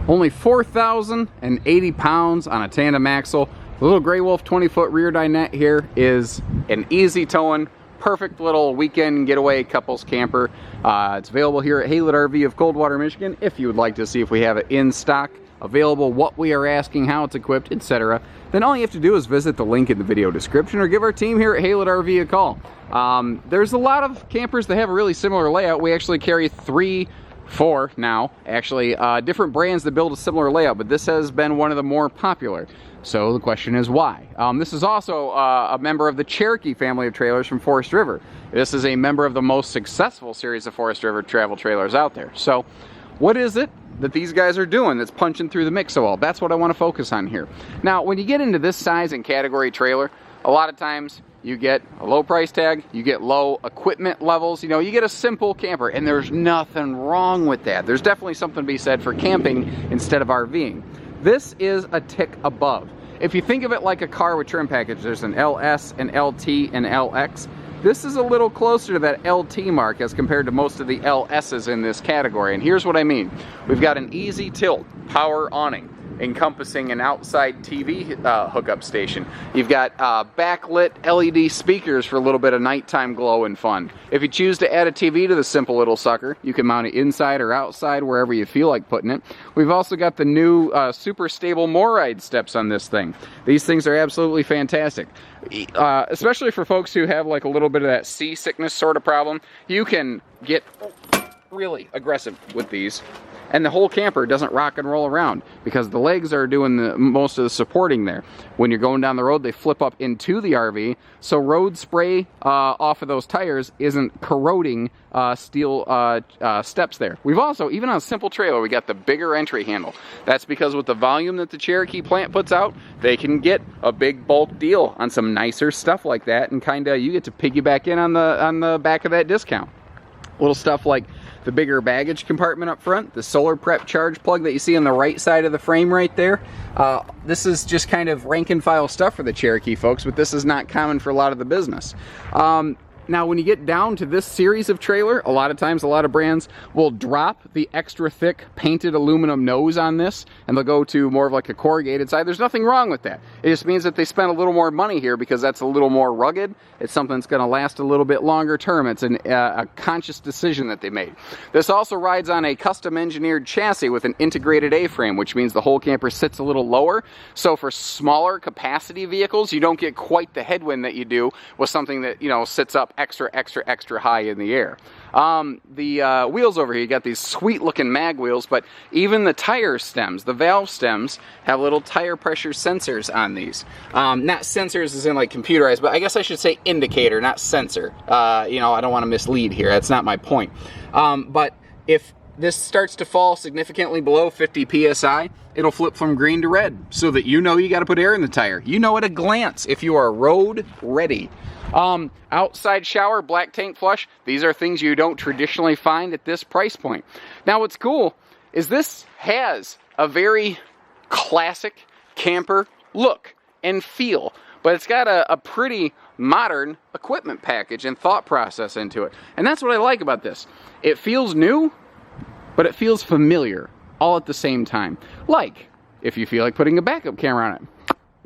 Only 4,080 pounds on a tandem axle. The little Grey Wolf 20-foot rear dinette here is an easy towing, perfect little weekend getaway couples camper. It's available here at HaylettRV of Coldwater, Michigan. If you would like to see if we have it in stock, available, what we are asking, how it's equipped, etc., then all you have to do is visit the link in the video description or give our team here at HaylettRV a call. There's a lot of campers that have a really similar layout. We actually carry four now, actually, different brands that build a similar layout, but this has been one of the more popular. So the question is why? This is also a member of the Cherokee family of trailers from Forest River. This is a member of the most successful series of Forest River travel trailers out there. So what is it that these guys are doing that's punching through the mix so well? That's what I want to focus on here. Now, when you get into this size and category trailer, a lot of times you get a low price tag, you get low equipment levels, you know, you get a simple camper, and there's nothing wrong with that. There's definitely something to be said for camping instead of RVing. This is a tick above. If you think of it like a car with trim package, there's an LS, an LT, and LX. This is a little closer to that LT mark as compared to most of the LSs in this category, and here's what I mean. We've got an easy tilt power awning, encompassing an outside TV hookup station. You've got backlit LED speakers for a little bit of nighttime glow and fun. If you choose to add a TV to the simple little sucker, you can mount it inside or outside, wherever you feel like putting it. We've also got the new super stable MORryde steps on this thing. These things are absolutely fantastic. Especially for folks who have like a little bit of that seasickness sort of problem, you can get really aggressive with these. And the whole camper doesn't rock and roll around because the legs are doing most of the supporting there. When you're going down the road, they flip up into the RV, so road spray off of those tires isn't corroding steel steps there. We've also, even on a simple trailer, we got the bigger entry handle. That's because with the volume that the Cherokee plant puts out, they can get a big bulk deal on some nicer stuff like that, and kind of you get to piggyback in on the back of that discount. Little stuff like the bigger baggage compartment up front, the solar prep charge plug that you see on the right side of the frame right there. This is just kind of rank and file stuff for the Cherokee folks, but this is not common for a lot of the business. Now, when you get down to this series of trailer, a lot of times, a lot of brands will drop the extra thick painted aluminum nose on this, and they'll go to more of like a corrugated side. There's nothing wrong with that. It just means that they spent a little more money here because that's a little more rugged. It's something that's going to last a little bit longer term. It's a conscious decision that they made. This also rides on a custom engineered chassis with an integrated A-frame, which means the whole camper sits a little lower. So for smaller capacity vehicles, you don't get quite the headwind that you do with something that, you know, sits up extra high in the air. The wheels over here, you got these sweet looking mag wheels, but even the tire stems, the valve stems, have little tire pressure sensors on these. Not sensors as in like computerized, but I guess I should say indicator, not sensor. You know, I don't want to mislead here. That's not my point. But if this starts to fall significantly below 50 psi, it'll flip from green to red so that you know you got to put air in the tire. You know at a glance if you are road ready. Outside shower, black tank flush, these are things you don't traditionally find at this price point. Now what's cool is this has a very classic camper look and feel, but it's got a pretty modern equipment package and thought process into it. And that's what I like about this. It feels new, but it feels familiar all at the same time. Like if you feel like putting a backup camera on it.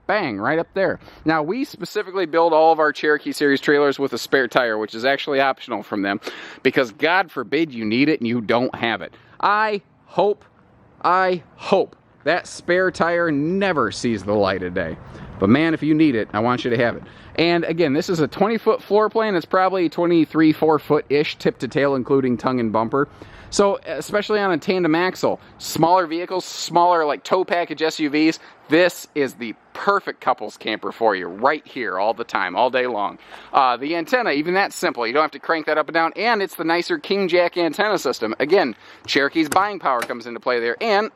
Bang, right up there. Now, we specifically build all of our Cherokee series trailers with a spare tire, which is actually optional from them, because God forbid you need it and you don't have it. I hope that spare tire never sees the light of day. But man, if you need it, I want you to have it. And again, this is a 20-foot floor plan. It's probably 4 foot-ish tip to tail, including tongue and bumper. So, especially on a tandem axle, smaller vehicles, smaller like tow package SUVs, this is the perfect couples camper for you right here all the time, all day long. The antenna, even that's simple. You don't have to crank that up and down, and it's the nicer King Jack antenna system. Again, Cherokee's buying power comes into play there, and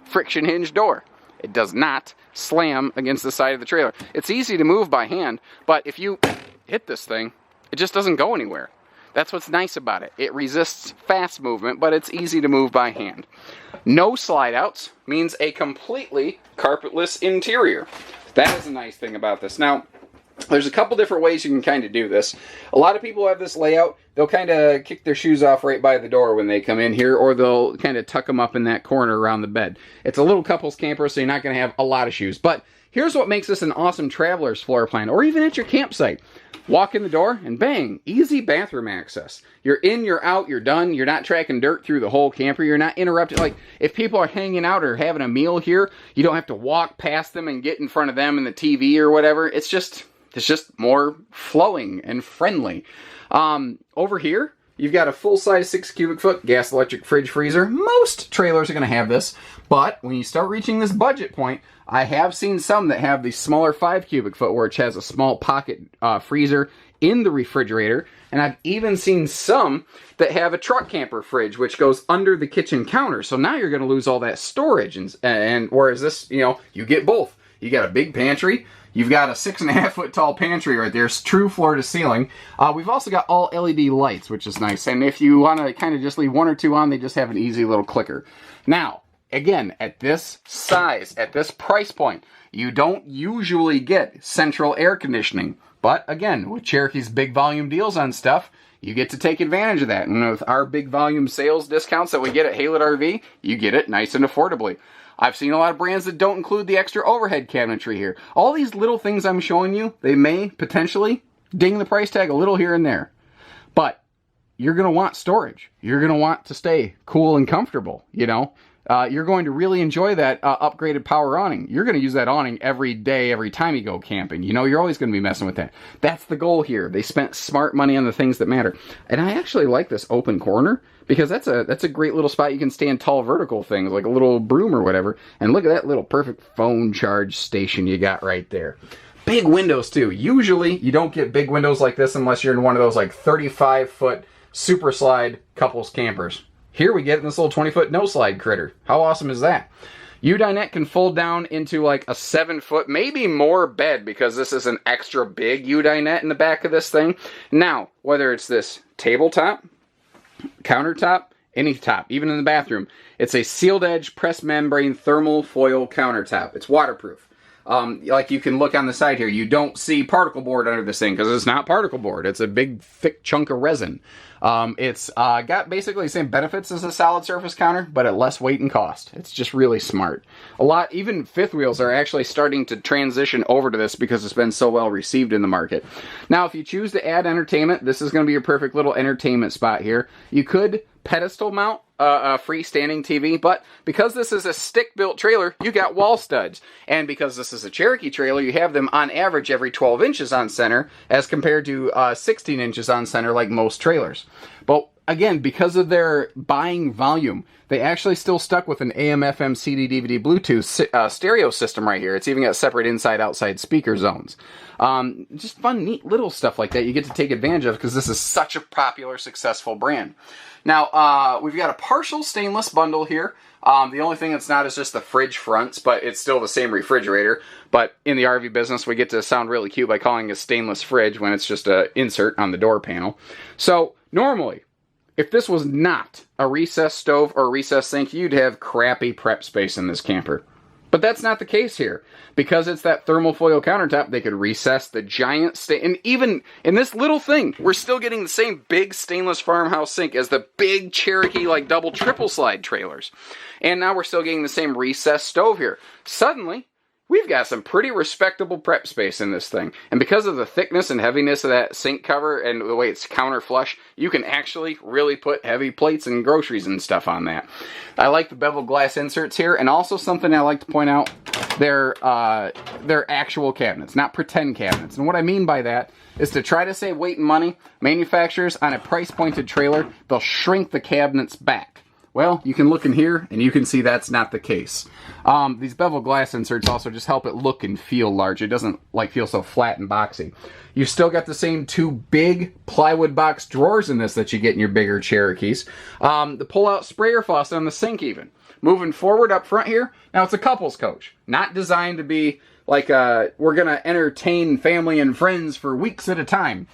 friction hinge door. It does not slam against the side of the trailer. It's easy to move by hand, but if you hit this thing, it just doesn't go anywhere. That's what's nice about it. It resists fast movement, but it's easy to move by hand. No slide outs means a completely carpetless interior. That is a nice thing about this. Now, There's a couple different ways you can kind of do this. A lot of people have this layout. They'll kind of kick their shoes off right by the door when they come in here, or they'll kind of tuck them up in that corner around the bed. It's a little couples camper, so you're not going to have a lot of shoes. But here's what makes this an awesome traveler's floor plan, or even at your campsite. Walk in the door and bang, easy bathroom access. You're in, you're out, you're done. You're not tracking dirt through the whole camper. You're not interrupted. Like, if people are hanging out or having a meal here, you don't have to walk past them and get in front of them and the TV or whatever. It's just more flowing and friendly. Over here, you've got a full-size 6 cubic foot gas electric fridge freezer. Most trailers are going to have this, but when you start reaching this budget point, I have seen some that have the smaller 5 cubic foot, which has a small pocket freezer in the refrigerator, and I've even seen some that have a truck camper fridge, which goes under the kitchen counter. So now you're going to lose all that storage, and whereas this, you get both. You got a big pantry. You've got a 6.5 foot tall pantry right there. It's true floor to ceiling. We've also got all LED lights, which is nice. And if you want to kind of just leave 1 or 2 on, they just have an easy little clicker. Now, again, at this size, at this price point, you don't usually get central air conditioning. But again, with Cherokee's big volume deals on stuff, you get to take advantage of that. And with our big volume sales discounts that we get at HaylettRV, you get it nice and affordably. I've seen a lot of brands that don't include the extra overhead cabinetry here. All these little things I'm showing you, they may potentially ding the price tag a little here and there. But you're going to want storage. You're going to want to stay cool and comfortable, You're going to really enjoy that upgraded power awning. You're going to use that awning every day, every time you go camping. You're always going to be messing with that. That's the goal here. They spent smart money on the things that matter. And I actually like this open corner, because that's a great little spot. You can stand tall vertical things like a little broom or whatever. And look at that little perfect phone charge station you got right there. Big windows too. Usually you don't get big windows like this unless you're in one of those like 35 foot super slide couples campers. Here we get in this little 20 foot no slide critter. How awesome is that? U-dinette can fold down into like a 7 foot, maybe more bed, because this is an extra big U-dinette in the back of this thing. Now, whether it's this tabletop, countertop, any top, even in the bathroom, it's a sealed edge press membrane thermal foil countertop. It's waterproof. Like you can look on the side here, you don't see particle board under this thing because it's not particle board. It's a big thick chunk of resin. It's got basically the same benefits as a solid surface counter, but at less weight and cost. It's just really smart. Even fifth wheels are actually starting to transition over to this because it's been so well received in the market. Now, if you choose to add entertainment, this is going to be your perfect little entertainment spot here. You could pedestal mount a freestanding TV, but because this is a stick-built trailer, you got wall studs. And because this is a Cherokee trailer, you have them on average every 12 inches on center, as compared to 16 inches on center like most trailers. But again, because of their buying volume, they actually still stuck with an AM, FM, CD, DVD, Bluetooth stereo system right here. It's even got separate inside-outside speaker zones. Just fun, neat little stuff like that you get to take advantage of because this is such a popular, successful brand. Now, we've got a partial stainless bundle here. The only thing that's not is just the fridge fronts, but it's still the same refrigerator. But in the RV business, we get to sound really cute by calling it a stainless fridge when it's just an insert on the door panel. So, normally, if this was not a recessed stove or a recessed sink, you'd have crappy prep space in this camper. But that's not the case here. Because it's that thermal foil countertop, they could recess the giant and even in this little thing, we're still getting the same big stainless farmhouse sink as the big Cherokee like double triple slide trailers. And now we're still getting the same recessed stove here. Suddenly, we've got some pretty respectable prep space in this thing. And because of the thickness and heaviness of that sink cover and the way it's counter flush, you can actually really put heavy plates and groceries and stuff on that. I like the bevel glass inserts here, and also something I like to point out, they're actual cabinets, not pretend cabinets. And what I mean by that is to try to save weight and money, manufacturers on a price-pointed trailer, they'll shrink the cabinets back. Well, you can look in here, and you can see that's not the case. These bevel glass inserts also just help it look and feel large. It doesn't feel so flat and boxy. You've still got the same 2 big plywood box drawers in this that you get in your bigger Cherokees. The pull-out sprayer faucet on the sink even. Moving forward up front here, now it's a couples coach. Not designed to be like we're going to entertain family and friends for weeks at a time.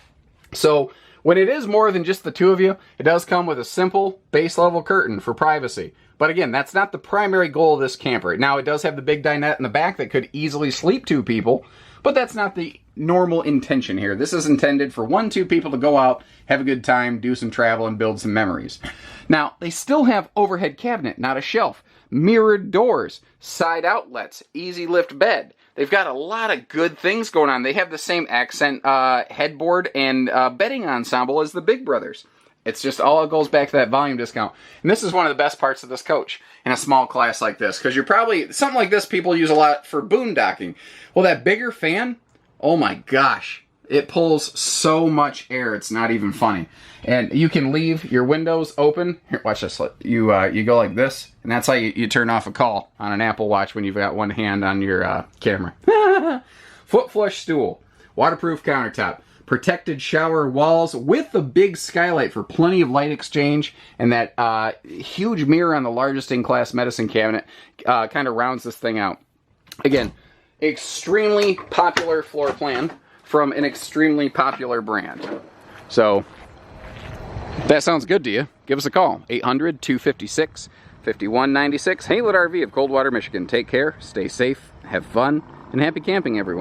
So when it is more than just the 2 of you, it does come with a simple base level curtain for privacy. But again, that's not the primary goal of this camper. Now, it does have the big dinette in the back that could easily sleep 2 people. But that's not the normal intention here. This is intended for 1-2 people to go out, have a good time, do some travel, and build some memories. Now, they still have overhead cabinet, not a shelf, mirrored doors, side outlets, easy lift bed. They've got a lot of good things going on. They have the same accent headboard and bedding ensemble as the Big Brothers. It's just all goes back to that volume discount. And this is one of the best parts of this coach in a small class like this, because you're probably, something like this people use a lot for boondocking. Well, that bigger fan, oh my gosh, it pulls so much air, it's not even funny. And you can leave your windows open. Here, watch this. You go like this, and that's how you turn off a call on an Apple Watch when you've got one hand on your camera. Foot flush stool, waterproof countertop, protected shower walls with the big skylight for plenty of light exchange, and that huge mirror on the largest in-class medicine cabinet kind of rounds this thing out. Again, extremely popular floor plan from an extremely popular brand. So, if that sounds good to you, give us a call. 800-256-5196. HaylettRV of Coldwater, Michigan. Take care, stay safe, have fun, and happy camping, everyone.